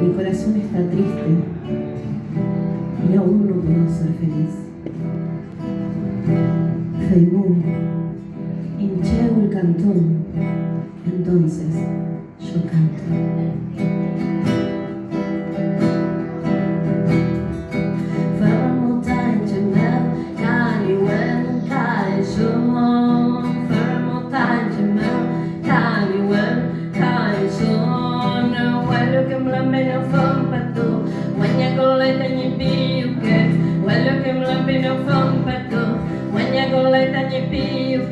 Mi corazón está triste y aún no puedo ser feliz. Feimú, hincheo el cantón, entonces yo canto. When you go like that, you feel